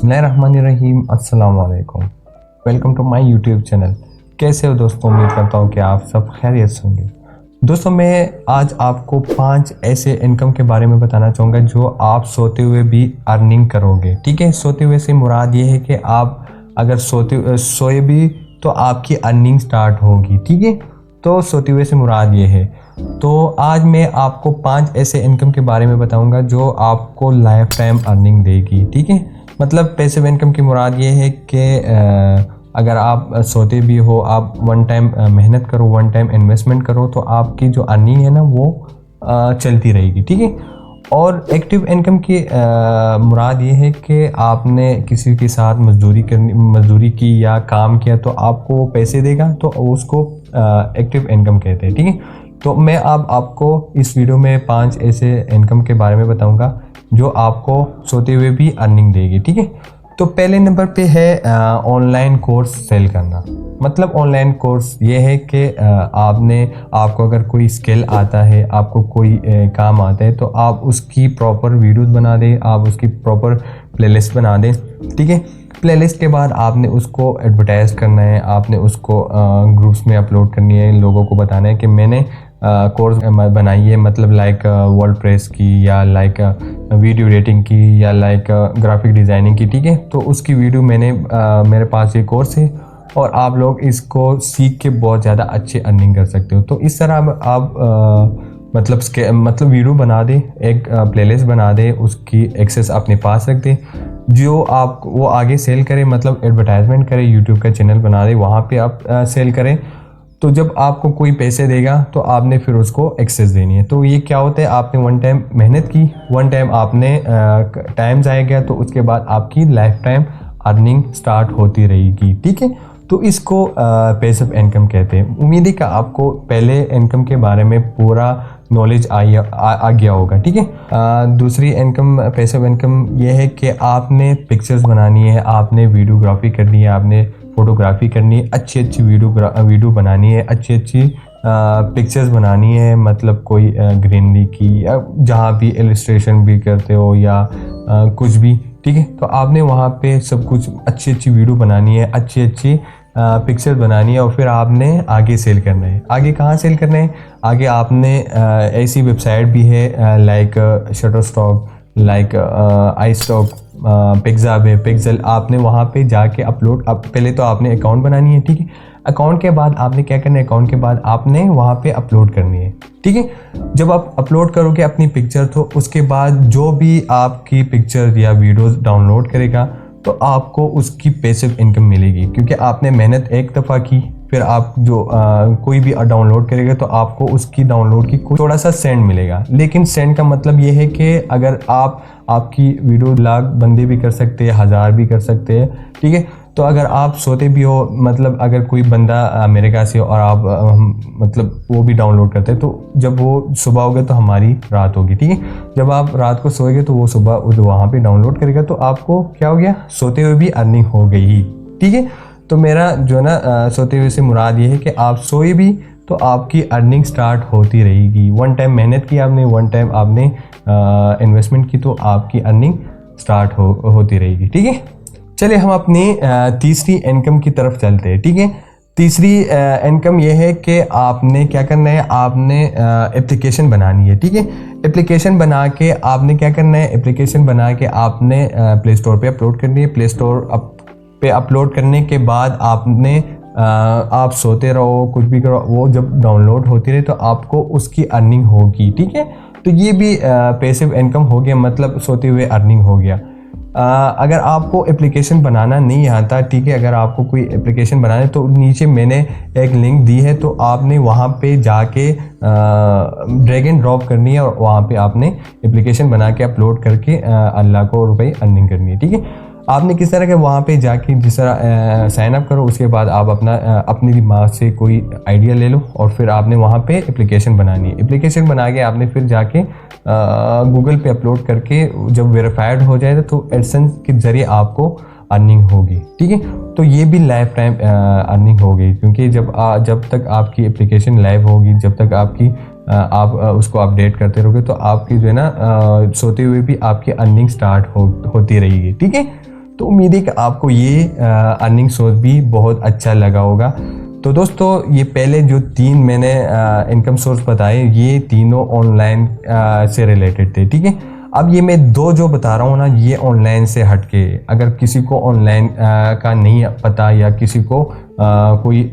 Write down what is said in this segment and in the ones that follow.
बिस्मिल्लाहिर्रहमानिर्रहीम। अस्सलाम वालेकुम। Welcome to my YouTube channel. कैसे हो दोस्तों? उम्मीद करता हूँ कि आप सब खैरियत से होंगे। दोस्तों, मैं आज आपको 5 ऐसे इनकम के बारे में बताना चाहूँगा जो आप सोते हुए भी अर्निंग करोगे। ठीक है, सोते हुए से मुराद ये है कि आप अगर सोए भी तो आपकी अर्निंग स्टार्ट होगी। ठीक है, तो सोते हुए से मुराद ये है। तो आज मैं आपको 5 ऐसे इनकम के बारे में बताऊंगा जो आपको लाइफ टाइम अर्निंग देगी। ठीक है, मतलब पैसिव इनकम की मुराद ये है कि अगर आप सोते भी हो, आप वन टाइम मेहनत करो, वन टाइम इन्वेस्टमेंट करो, तो आपकी जो अर्निंग है ना वो चलती रहेगी। ठीक है, और एक्टिव इनकम की मुराद ये है कि आपने किसी के साथ मजदूरी की या काम किया तो आपको वो पैसे देगा, तो उसको एक्टिव इनकम कहते हैं। ठीक है, तो मैं अब आपको इस वीडियो में 5 ऐसे इनकम के बारे में बताऊंगा जो आपको सोते हुए भी अर्निंग देगी। ठीक है, तो पहले नंबर पे है ऑनलाइन कोर्स सेल करना। मतलब ऑनलाइन कोर्स ये है कि आपको अगर कोई स्किल आता है, आपको कोई काम आता है, तो आप उसकी प्रॉपर वीडियोस बना दें, आप उसकी प्रॉपर प्लेलिस्ट बना दें। ठीक है, प्लेलिस्ट के बाद आपने उसको एडवर्टाइज करना है, आपने उसको ग्रुप्स में अपलोड करनी है, लोगों को बताना है कि मैंने कोर्स बनाई है, मतलब लाइक वर्डप्रेस की, या लाइक वीडियो एडिटिंग की, या लाइक ग्राफिक डिज़ाइनिंग की। ठीक है, तो उसकी वीडियो मेरे पास ये कोर्स है और आप लोग इसको सीख के बहुत ज़्यादा अच्छे अर्निंग कर सकते हो। तो इस तरह आप मतलब वीडियो बना दें, एक प्लेलिस्ट बना दें, उसकी एक्सेस अपने पास रख दें, जो आप वो आगे सेल करें, मतलब एडवर्टाइजमेंट करें, यूट्यूब का चैनल बना दें, वहाँ पे आप सेल करें। तो जब आपको कोई पैसे देगा तो आपने फिर उसको एक्सेस देनी है। तो ये क्या होता है, आपने वन टाइम मेहनत की, वन टाइम आपने टाइम ज़ाया गया, तो उसके बाद आपकी लाइफ टाइम अर्निंग स्टार्ट होती रहेगी। ठीक है, तो इसको पैसिव इनकम कहते हैं। उम्मीद है कि आपको पहले इनकम के बारे में पूरा नॉलेज आ गया होगा। ठीक है, दूसरी इनकम, पैसिव इनकम, ये है कि आपने पिक्चर्स बनानी है, आपने वीडियोग्राफी करनी है, आपने फोटोग्राफी करनी है, अच्छी अच्छी वीडियो बनानी है, अच्छी अच्छी पिक्चर्स बनानी है, मतलब कोई ग्रीनरी की, या जहाँ भी इलस्ट्रेशन भी करते हो, या कुछ भी। ठीक है, तो आपने वहाँ पे सब कुछ अच्छी अच्छी वीडियो बनानी है, अच्छी अच्छी पिक्चर बनानी है, और फिर आपने आगे सेल करना है। आगे कहाँ सेल करना है? आगे आपने ऐसी वेबसाइट भी है like Shutterstock, like I stock, pixel, आपने वहाँ पे जाके पहले तो आपने अकाउंट बनानी है। ठीक है, अकाउंट के बाद आपने क्या करना है, अकाउंट के बाद आपने वहाँ पे अपलोड करनी है। ठीक है, जब आप अपलोड करोगे अपनी पिक्चर, तो उसके बाद जो भी आपकी पिक्चर या वीडियोस डाउनलोड करेगा तो आपको उसकी पैसिव इनकम मिलेगी, क्योंकि आपने मेहनत एक दफ़ा की, फिर आप कोई भी डाउनलोड करेगा तो आपको उसकी डाउनलोड की थोड़ा सा सेंड मिलेगा। लेकिन सेंड का मतलब ये है कि अगर आपकी वीडियो लाख बंदे भी कर सकते हैं, 1000 भी कर सकते हैं। ठीक है, तो अगर आप सोते भी हो, मतलब अगर कोई बंदा अमेरिका से और आप मतलब वो भी डाउनलोड करते हैं, तो जब वो सुबह होगा तो हमारी रात होगी। ठीक है, जब आप रात को सोएंगे तो वो सुबह वहाँ पे डाउनलोड करेगा, तो आपको क्या हो गया, सोते हुए भी अर्निंग हो गई ही। ठीक है, तो मेरा जो ना सोते हुए से मुराद ये है कि आप सोए भी तो आपकी अर्निंग स्टार्ट होती रहेगी। वन टाइम मेहनत की आपने, वन टाइम आपने इन्वेस्टमेंट की, तो आपकी अर्निंग स्टार्ट होती रहेगी। ठीक है, चलिए हम अपनी तीसरी इनकम की तरफ चलते हैं। ठीक है, तीसरी इनकम यह है कि आपने क्या करना है, आपने एप्लीकेशन बनानी है। ठीक है, एप्लीकेशन बना के आपने क्या करना है, एप्लीकेशन बना के आपने प्ले स्टोर पे अपलोड करनी है। प्ले स्टोर पे अपलोड करने के बाद आप सोते रहो, कुछ भी करो, वो जब डाउनलोड होती रहे तो आपको उसकी अर्निंग होगी। ठीक है, तो ये भी पैसिव इनकम हो गया, मतलब सोते हुए अर्निंग हो गया। अगर आपको एप्लीकेशन बनाना नहीं आता, ठीक है, अगर आपको कोई एप्लीकेशन बनाना है तो नीचे मैंने एक लिंक दी है, तो आपने वहाँ पे जाके ड्रैग एंड ड्रॉप करनी है, और वहाँ पे आपने एप्लीकेशन बना के अपलोड करके अल्लाह को रुपए अर्निंग करनी है। ठीक है, आपने किस तरह के वहाँ पे जाके जिस तरह साइन अप करो, उसके बाद आप अपने दिमाग से कोई आइडिया ले लो, और फिर आपने वहाँ पे एप्लीकेशन बनानी है। एप्लीकेशन बना के आपने फिर जाके गूगल पे अपलोड करके जब वेरीफाइड हो जाए तो एडसेंस के ज़रिए आपको अर्निंग होगी। ठीक है, तो ये भी लाइफ टाइम अर्निंग होगी, क्योंकि जब तक आपकी एप्लीकेशन लाइव होगी, जब तक आप उसको अपडेट करते रहोगे, तो आपकी जो है ना सोते हुए भी आपकी अर्निंग स्टार्ट होती रहेगी। ठीक है, तो उम्मीद है कि आपको ये अर्निंग सोर्स भी बहुत अच्छा लगा होगा। तो दोस्तों ये पहले जो 3 मैंने इनकम सोर्स बताए ये तीनों ऑनलाइन से रिलेटेड थे, ठीक है। अब ये मैं 2 जो बता रहा हूँ ना ये ऑनलाइन से हटके, अगर किसी को ऑनलाइन का नहीं पता या किसी को कोई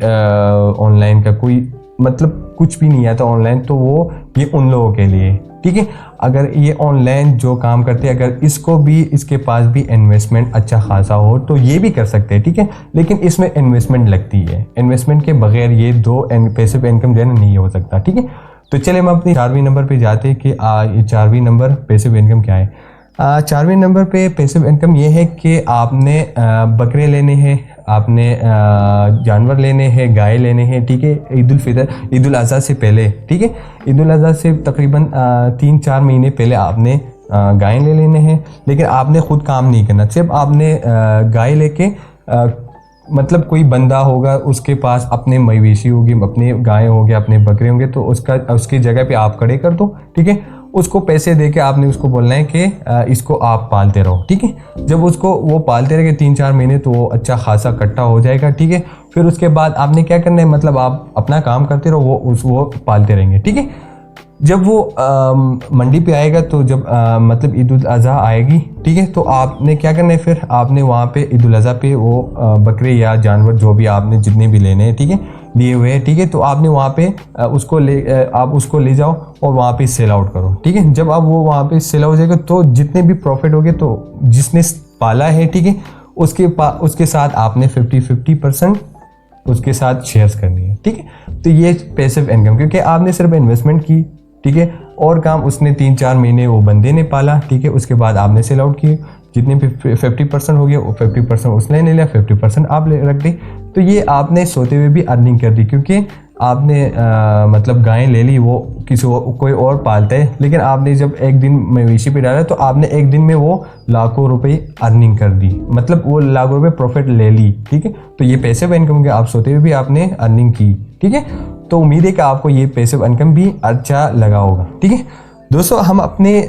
ऑनलाइन का कोई मतलब कुछ भी नहीं आता ऑनलाइन, तो वो ये उन लोगों के लिए, ठीक है। अगर ये ऑनलाइन जो काम करते हैं अगर इसको भी इसके पास भी इन्वेस्टमेंट अच्छा खासा हो तो ये भी कर सकते हैं, ठीक है। लेकिन इसमें इन्वेस्टमेंट लगती है, इन्वेस्टमेंट के बगैर ये 2 पैसिव इनकम जो है नहीं हो सकता, ठीक है। तो चलिए हम अपनी 4वीं नंबर पे जाते हैं कि ये 4वीं नंबर पैसिव इनकम क्या है। 4वीं नंबर पे पैसिव इनकम ये है कि आपने बकरे लेने हैं, आपने जानवर लेने हैं, गाय लेने हैं, ठीक है। ईद उल फितर, ईद उल अज़हा से पहले, ठीक है, ईद उल अज़हा से तकरीबन 3-4 महीने पहले आपने गाय ले लेने हैं, लेकिन आपने खुद काम नहीं करना। सिर्फ आपने गाय लेके मतलब कोई बंदा होगा उसके पास अपने मवेशी होगी, अपने गाय हो गए, अपने बकरे होंगे, तो उसकी जगह पे आप खड़े कर दो, ठीक है। उसको पैसे दे के आपने उसको बोलना है कि इसको आप पालते रहो, ठीक है। जब उसको वो पालते रहेंगे 3-4 महीने तो वो अच्छा खासा इकट्ठा हो जाएगा, ठीक है। फिर उसके बाद आपने क्या करना है, मतलब आप अपना काम करते रहो, वो पालते रहेंगे, ठीक है। जब वो मंडी पे आएगा तो जब मतलब ईद उल अज़हा आएगी, ठीक है, तो आपने क्या करना है, फिर आपने वहाँ पे ईद उल अज़हा पे वो बकरे या जानवर जो भी आपने जितने भी लेने हैं, ठीक है, लिए हुए हैं, ठीक है, तो आपने वहाँ पे आप उसको ले जाओ और वहाँ पे सेल आउट करो, ठीक है। जब आप वो वहाँ पे सेल हो जाएगा तो जितने भी प्रॉफिट होंगे तो जिसने पाला है, ठीक है, उसके साथ आपने 50-50% उसके साथ शेयर्स करनी है, ठीक है। तो ये पैसिव इनकम, क्योंकि आपने सिर्फ इन्वेस्टमेंट की, ठीक है, और काम उसने 3-4 महीने वो बंदे ने पाला, ठीक है। उसके बाद आपने सेल आउट किए, जितने भी 50% हो गया वो 50% उसने ले लिया, 50% आप रख दी। तो ये आपने सोते हुए भी अर्निंग कर दी, क्योंकि आपने मतलब गायें ले ली, वो कोई और पालता है, लेकिन आपने जब एक दिन मवेशी पे डाला तो आपने एक दिन में वो लाखों रुपए अर्निंग कर दी, मतलब वो लाखों रुपए प्रॉफिट ले ली, ठीक है। तो ये पैसिव इनकम के आप सोते हुए भी आपने अर्निंग की, ठीक है। तो उम्मीद है कि आपको ये पैसिव इनकम भी अच्छा लगा होगा, ठीक है। दोस्तों हम अपने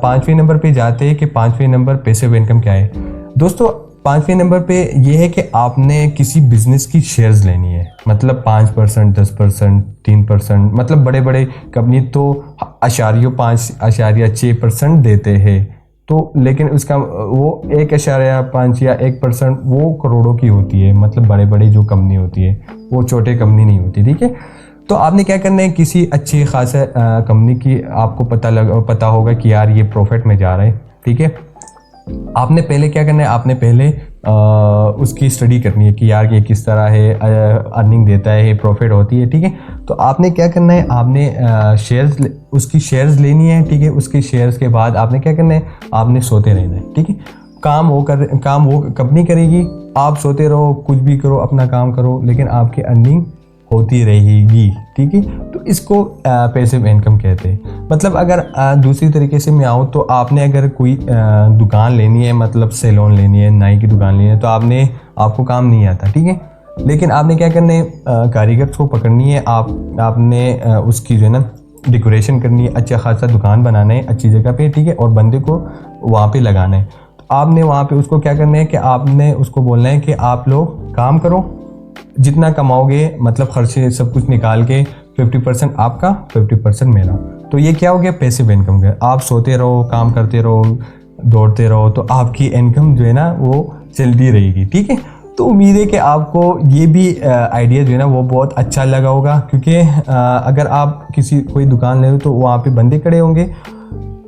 5वें नंबर पे जाते हैं कि 5वें नंबर पैसिव इनकम क्या है। दोस्तों 5वें नंबर पे ये है कि आपने किसी बिजनेस की शेयर्स लेनी है, मतलब 5%, 10%, 3%, मतलब बड़े बड़े कंपनी तो 5.6% देते हैं, तो लेकिन उसका वो 1.5 या 1% वो करोड़ों की होती है, मतलब बड़े बड़े जो कंपनी होती है वो छोटे कंपनी नहीं होती, ठीक है। तो आपने क्या करना है, किसी अच्छी खासा कंपनी की आपको पता होगा कि यार ये प्रॉफिट में जा रहा है, ठीक है। आपने पहले क्या करना है, आपने पहले उसकी स्टडी करनी है कि यार ये किस तरह है, अर्निंग देता है, प्रॉफिट होती है, ठीक है। तो आपने क्या करना है, आपने उसकी शेयर्स लेनी है, ठीक है। उसकी शेयर्स के बाद आपने क्या करना है, आपने सोते रहना है, ठीक है। काम वो कंपनी करेगी, आप सोते रहो, कुछ भी करो, अपना काम करो, लेकिन आपकी अर्निंग होती रहेगी, ठीक है। तो इसको पैसिव इनकम कहते हैं। मतलब अगर दूसरी तरीके से मैं आऊँ तो आपने अगर कोई दुकान लेनी है, मतलब सैलून लेनी है, नाई की दुकान लेनी है, तो आपको काम नहीं आता, ठीक है। लेकिन आपने क्या करना है, कारीगर को पकड़नी है, आपने उसकी जो है ना डेकोरेशन करनी है, अच्छा खासा दुकान बनाना है अच्छी जगह पे, ठीक है, और बंदे को वहाँ पे लगाना है। तो आपने वहाँ पे उसको क्या करना है कि आपने उसको बोलना है कि आप लोग काम करो, जितना कमाओगे मतलब खर्चे सब कुछ निकाल के 50% आपका, 50% मेरा। तो ये क्या हो गया, पैसिव इनकम का। आप सोते रहो, काम करते रहो, दौड़ते रहो, तो आपकी इनकम जो है ना वो चलती रहेगी, ठीक है। तो उम्मीद है कि आपको ये भी आइडिया जो है ना वो बहुत अच्छा लगा होगा, क्योंकि अगर आप कोई दुकान ले रहे हो तो वहाँ पे बंदे खड़े होंगे,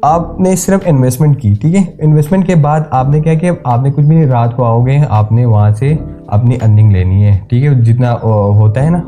आपने सिर्फ इन्वेस्टमेंट की, ठीक है। इन्वेस्टमेंट के बाद आपने क्या किया, आपने कुछ भी नहीं, रात को आओगे, आपने वहाँ से अपनी अर्निंग लेनी है, ठीक है। जितना होता है ना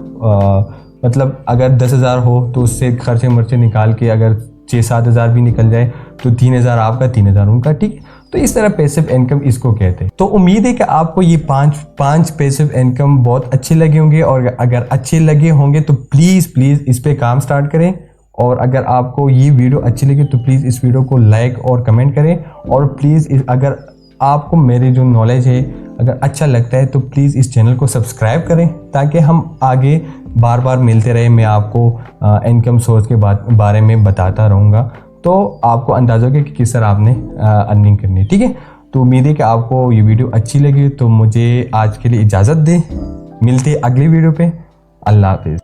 मतलब अगर 10,000 हो तो उससे खर्चे मर्चे निकाल के अगर 6-7 हज़ार भी निकल जाए तो 3,000 आपका, 3,000 उनका, ठीक। तो इस तरह पैसिव इनकम इसको कहते हैं। तो उम्मीद है कि आपको ये पांच पैसिव इनकम बहुत अच्छे लगे होंगे, और अगर अच्छे लगे होंगे तो प्लीज़ इस पे काम स्टार्ट करें। और अगर आपको ये वीडियो अच्छी लगी तो प्लीज़ इस वीडियो को लाइक और कमेंट करें, और प्लीज़ अगर आपको मेरी जो नॉलेज है अगर अच्छा लगता है तो प्लीज़ इस चैनल को सब्सक्राइब करें, ताकि हम आगे बार बार मिलते रहे। मैं आपको इनकम सोर्स के बारे में बताता रहूँगा, तो आपको अंदाज़ा हो कि किस तरह आपने अर्निंग करनी है, ठीक है। तो उम्मीद है कि आपको ये वीडियो अच्छी लगी। तो मुझे आज के लिए इजाज़त दें, मिलते हैं अगली वीडियो पे। अल्लाह हाफिज़।